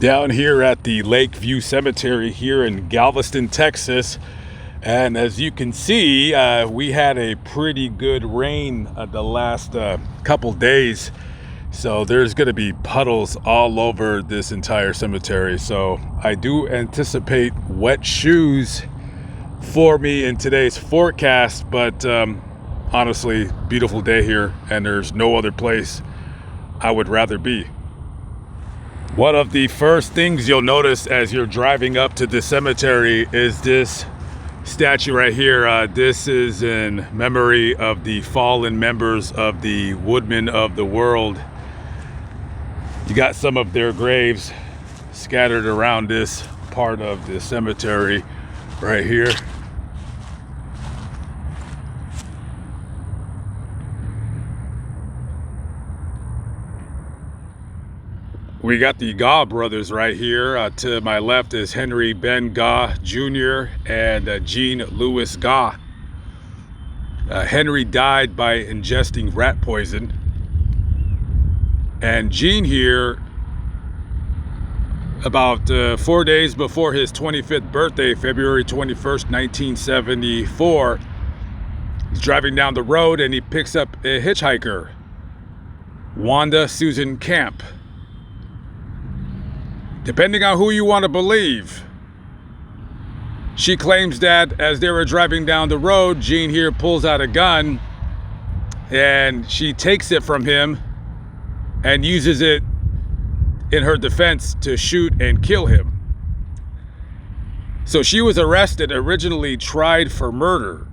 Down here at the Lakeview Cemetery here in Galveston, Texas. And as you can see, we had a pretty good rain the last couple days. So there's going to be puddles all over this entire cemetery. So I do anticipate wet shoes for me in today's forecast. But honestly, beautiful day here, and there's no other place I would rather be. One of the first things you'll notice as you're driving up to the cemetery is this statue right here. This is in memory of the fallen members of the Woodmen of the World. You got some of their graves scattered around this part of the cemetery right here. We got the Gaw brothers right here. To my left is Henry Ben Gaw Jr. and Jean Louis Gaw. Henry died by ingesting rat poison. And Jean here, about 4 days before his 25th birthday, February 21st, 1974, he's driving down the road and he picks up a hitchhiker, Wanda Susan Camp. Depending on who you want to believe, she claims that as they were driving down the road, Jean here pulls out a gun and she takes it from him and uses it in her defense to shoot and kill him. So she was arrested, originally tried for murder.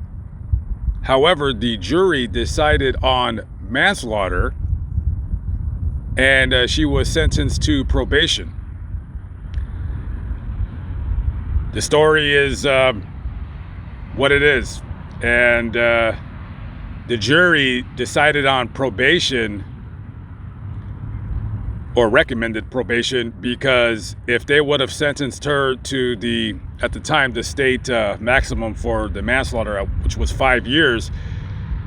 However, the jury decided on manslaughter, and she was sentenced to probation. The story is what it is, and the jury decided on probation, or recommended probation, because if they would have sentenced her to at the time, the state maximum for the manslaughter, which was 5 years,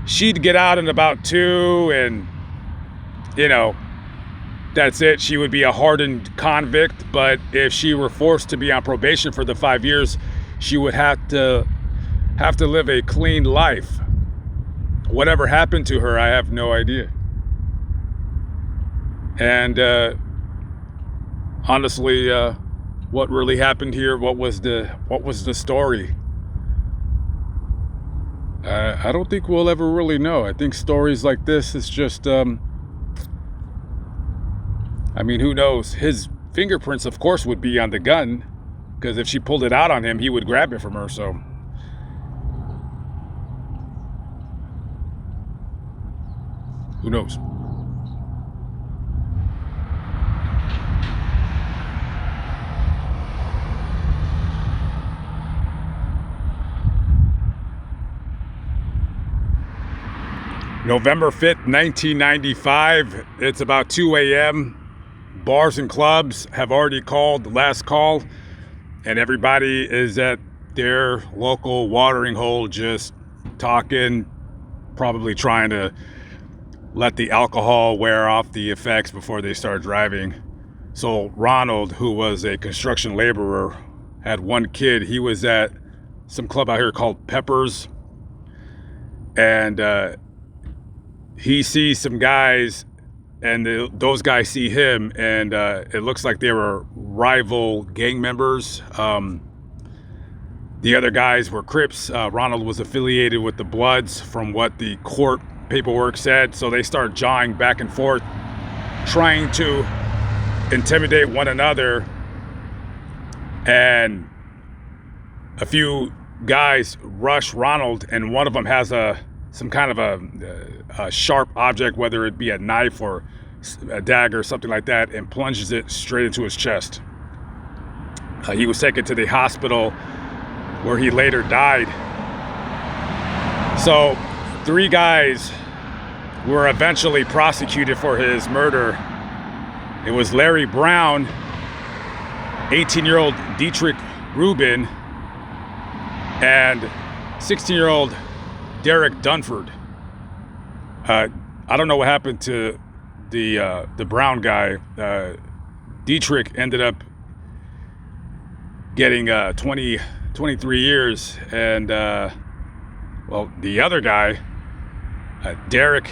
she'd get out in about 2, and that's it. She would be a hardened convict. But if she were forced to be on probation for the 5 years, she would have to live a clean life. Whatever happened to her, I have no idea. And honestly, what really happened here? What was the story? I don't think we'll ever really know. I think stories like this is just. Who knows? His fingerprints, of course, would be on the gun, because if she pulled it out on him, he would grab it from her. So who knows? November 5th, 1995. It's about 2 a.m. Bars and clubs have already called the last call, and everybody is at their local watering hole just talking, probably trying to let the alcohol wear off the effects before they start driving. So Ronald, who was a construction laborer, had one kid. He was at some club out here called Peppers, and he sees some guys, and those guys see him, and it looks like they were rival gang members. The other guys were Crips. Ronald was affiliated with the Bloods, from what the court paperwork said. So they start jawing back and forth, trying to intimidate one another. And a few guys rush Ronald, and one of them has some kind of a sharp object, whether it be a knife or a dagger or something like that, and plunges it straight into his chest. He was taken to the hospital, where he later died. So 3 guys were eventually prosecuted for his murder. It was Larry Brown, 18-year-old Dietrich Rubin, and 16-year-old Derek Dunford. I don't know what happened to the Brown guy. Dietrich ended up getting 23 years. And well, the other guy, Derek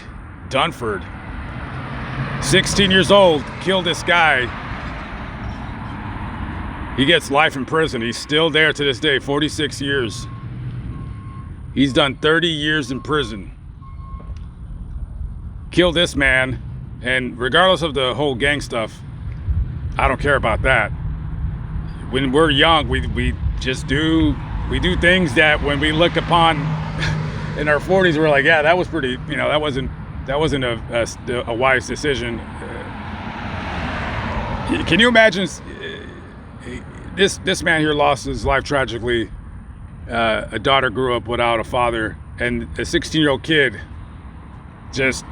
Dunford, 16 years old, killed this guy. He gets life in prison. He's still there to this day, 46 years. He's done 30 years in prison. Kill this man, and regardless of the whole gang stuff, I don't care about that. When we're young, we just do things that when we look upon in our 40s, we're like, yeah, that was pretty, that wasn't a wise decision. Can you imagine? This man here lost his life tragically. A daughter grew up without a father, and a 16-year-old kid just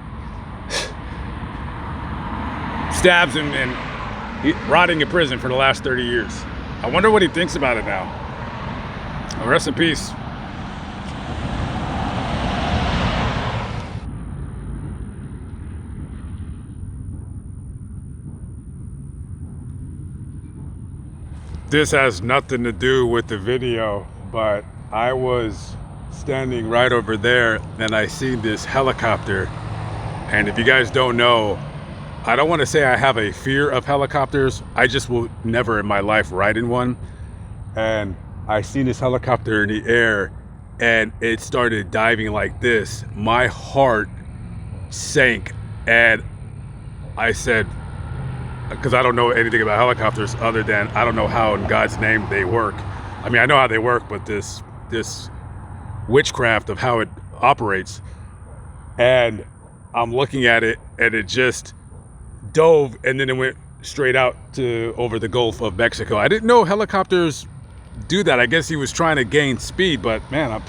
stabs him and rotting in prison for the last 30 years. I wonder what he thinks about it now. Rest in peace. This has nothing to do with the video, but I was standing right over there and I seen this helicopter. And if you guys don't know, I don't want to say I have a fear of helicopters. I just will never in my life ride in one. And I seen this helicopter in the air and it started diving like this. My heart sank and I said, because I don't know anything about helicopters other than I don't know how in God's name they work. I mean, I know how they work, but this witchcraft of how it operates. And I'm looking at it and it just dove and then it went straight out to over the Gulf of Mexico. I didn't know helicopters do that. I guess he was trying to gain speed, but man,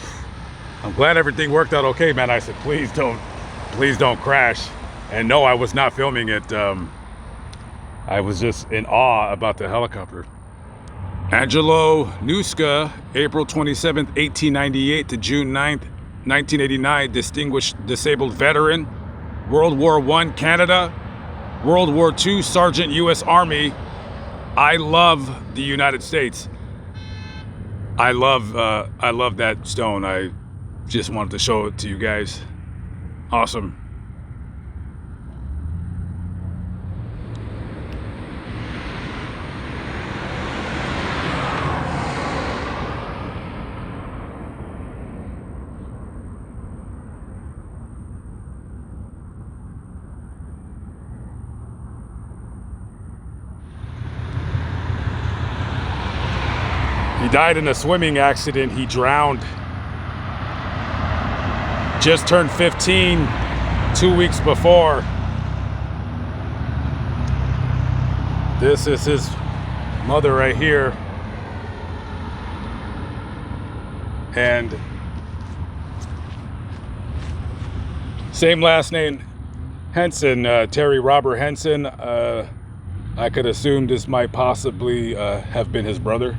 I'm glad everything worked out okay, man. I said, please don't crash. And no, I was not filming it. I was just in awe about the helicopter. Angelo Nuska, April 27th, 1898 to June 9th, 1989, distinguished disabled veteran, World War I Canada, World War II Sergeant U.S. Army. I love the United States. I love that stone. I just wanted to show it to you guys. Awesome. He died in a swimming accident. He drowned. Just turned 15 2 weeks before. This is his mother right here. And same last name, Henson, Terry Robert Henson. I could assume this might possibly have been his brother.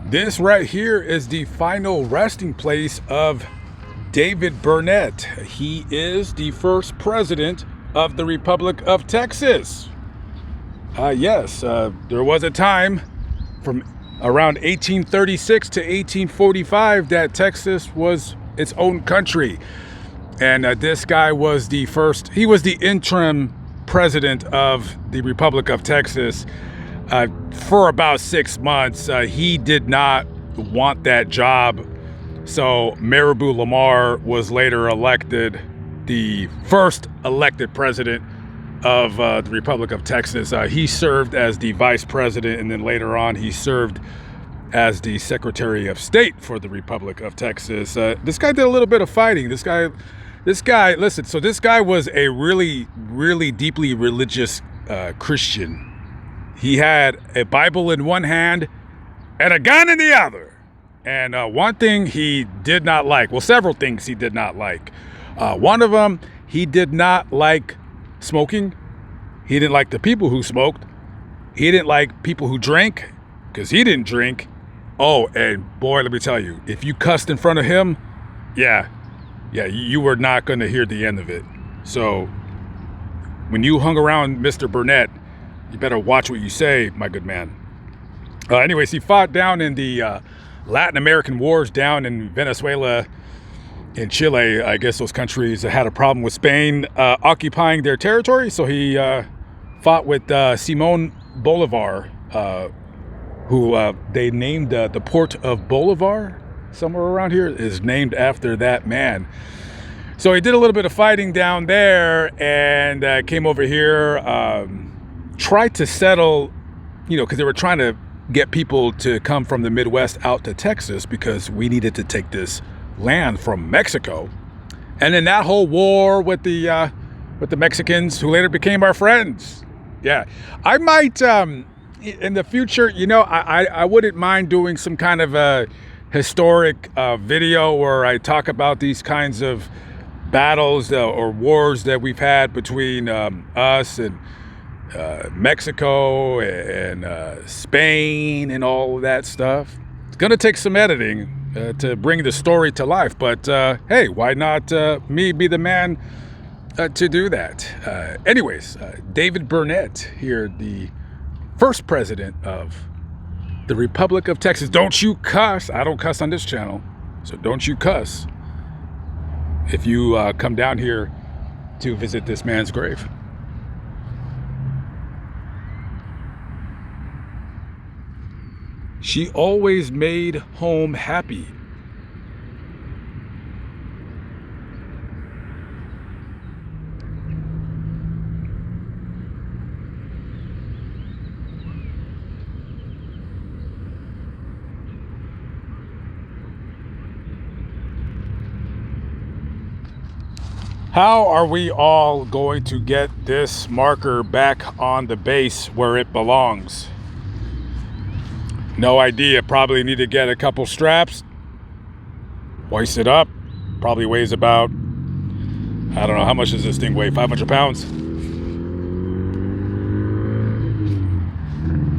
This right here is the final resting place of David Burnet. He is the first president of the Republic of Texas. Yes, there was a time from around 1836 to 1845 that Texas was its own country. And this guy was the first, he was the interim president of the Republic of Texas for about 6 months. He did not want that job. So Marabou Lamar was later elected the first elected president of the Republic of Texas. He served as the vice president, and then later on he served as the Secretary of State for the Republic of Texas. This guy did a little bit of fighting. This guy, listen, so this guy was a really, really deeply religious Christian. He had a Bible in one hand and a gun in the other. And one thing he did not like, well, several things he did not like. One of them, he did not like smoking. He didn't like the people who smoked. He didn't like people who drank, because he didn't drink. Oh, and boy, let me tell you, if you cussed in front of him, yeah, you were not going to hear the end of it. So when you hung around Mr. Burnet, you better watch what you say, my good man. Anyways, he fought down in the Latin American wars down in Venezuela, in Chile. I guess those countries had a problem with Spain occupying their territory. So he fought with Simón Bolívar, who they named the port of Bolivar, somewhere around here, is named after that man. So he did a little bit of fighting down there and came over here, tried to settle, because they were trying to get people to come from the Midwest out to Texas because we needed to take this land from Mexico. And then that whole war with the Mexicans, who later became our friends. Yeah, I might in the future, I wouldn't mind doing some kind of a historic video where I talk about these kinds of battles or wars that we've had between us and Mexico and Spain and all of that stuff. It's gonna take some editing to bring the story to life, but hey, why not me be the man to do that? Anyways, David Burnet here, the first president of the Republic of Texas. Don't you cuss. I don't cuss on this channel, so don't you cuss if you come down here to visit this man's grave. She always made home happy. How are we all going to get this marker back on the base where it belongs? No idea. Probably need to get a couple straps, hoist it up. Probably weighs about, I don't know, how much does this thing weigh? 500 pounds?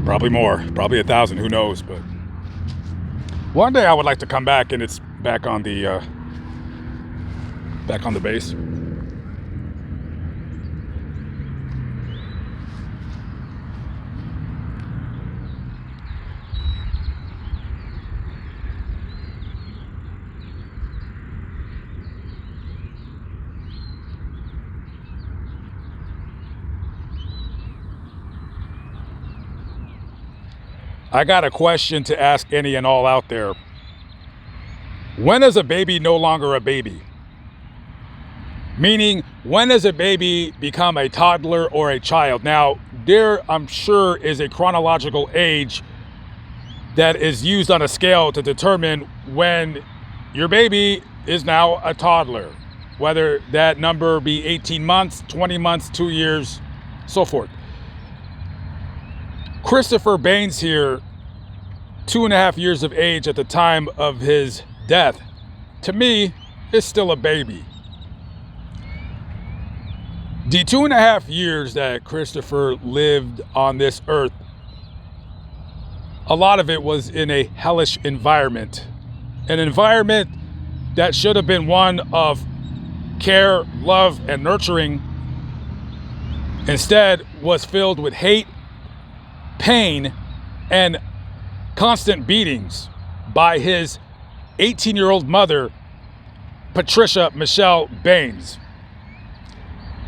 Probably more, probably 1,000, who knows. But one day I would like to come back and it's back on the base. I got a question to ask any and all out there. When is a baby no longer a baby? Meaning, when does a baby become a toddler or a child? Now, there, I'm sure, is a chronological age that is used on a scale to determine when your baby is now a toddler. Whether that number be 18 months, 20 months, 2 years, so forth. Christopher Baines here, 2.5 years of age at the time of his death, to me, is still a baby. The 2.5 years that Christopher lived on this earth a lot of it was in a hellish environment. An environment that should have been one of care, love, and nurturing, instead was filled with hate, pain, and constant beatings by his 18-year-old mother, Patricia Michelle Baines.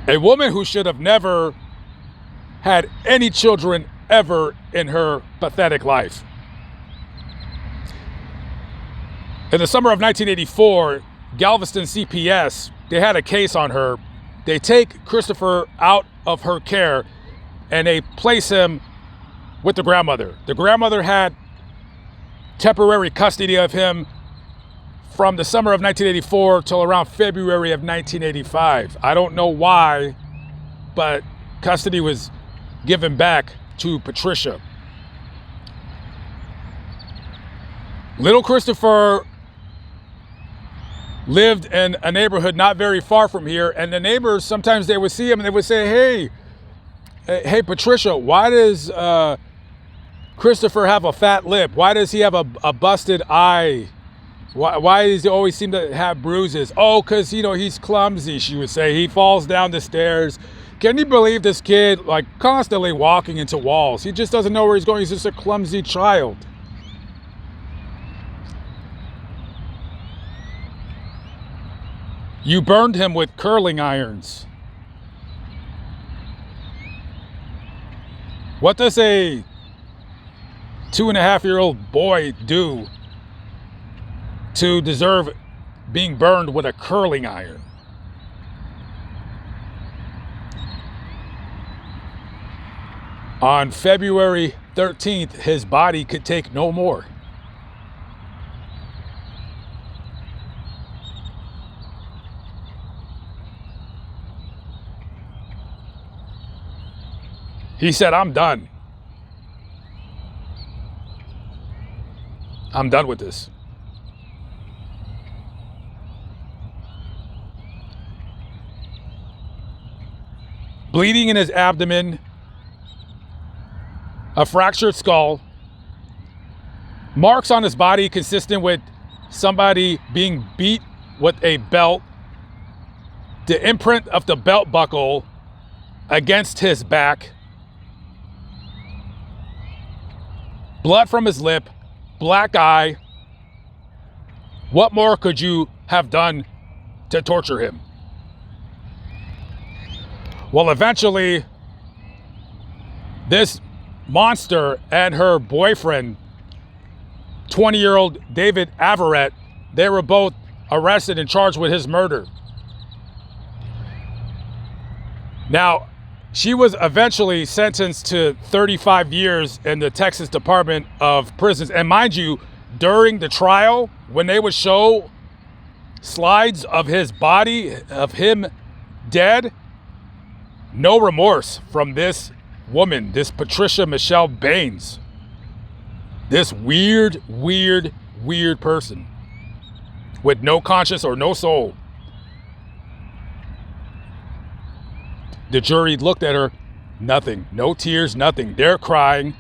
A woman who should have never had any children ever in her pathetic life. In the summer of 1984, Galveston CPS, they had a case on her. They take Christopher out of her care and they place him with the grandmother. The grandmother had temporary custody of him from the summer of 1984 till around February of 1985. I don't know why, but custody was given back to Patricia. Little Christopher lived in a neighborhood not very far from here, and the neighbors, sometimes they would see him and they would say, hey Patricia, why does Christopher have a fat lip? Why does he have a busted eye? Why does he always seem to have bruises? Oh, because, he's clumsy, she would say. He falls down the stairs. Can you believe this kid, constantly walking into walls? He just doesn't know where he's going. He's just a clumsy child. You burned him with curling irons. What does a 2.5-year-old boy do to deserve being burned with a curling iron? On February 13th, his body could take no more. He said, I'm done. I'm done with this. Bleeding in his abdomen, a fractured skull, marks on his body consistent with somebody being beat with a belt, the imprint of the belt buckle against his back, blood from his lip, black eye. What more could you have done to torture him? Well, eventually, this monster and her boyfriend, 20-year-old David Averett, they were both arrested and charged with his murder. Now, she was eventually sentenced to 35 years in the Texas Department of Prisons. And mind you, during the trial, when they would show slides of his body, of him dead, no remorse from this woman, this Patricia Michelle Baines. This weird person with no conscience or no soul. The jury looked at her, nothing, no tears, nothing. They're crying.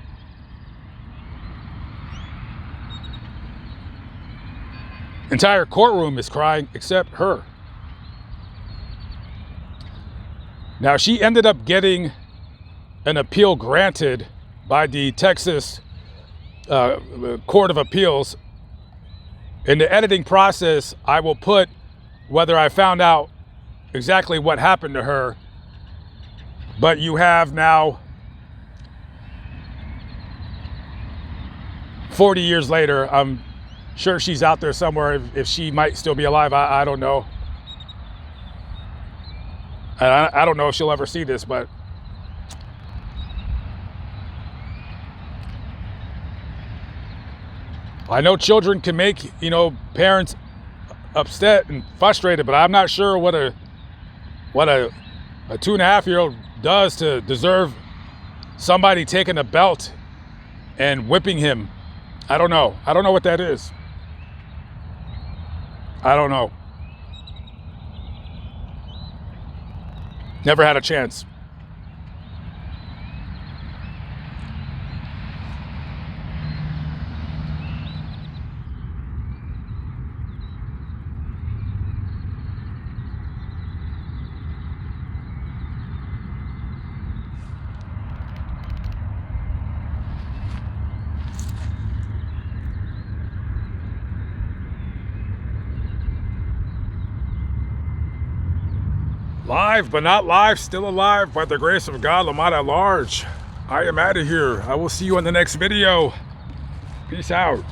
Entire courtroom is crying except her. Now, she ended up getting an appeal granted by the Texas Court of Appeals. In the editing process, I will put whether I found out exactly what happened to her. But you have now, 40 years later, I'm sure she's out there somewhere. If she might still be alive, I don't know. I don't know if she'll ever see this, but I know children can make, parents upset and frustrated, but I'm not sure what a 2.5-year-old does to deserve somebody taking a belt and whipping him. I don't know. I don't know what that is. I don't know. Never had a chance. Live but not live, still alive by the grace of God, Lamont at large. I am out of here. I will see you on the next video. Peace out.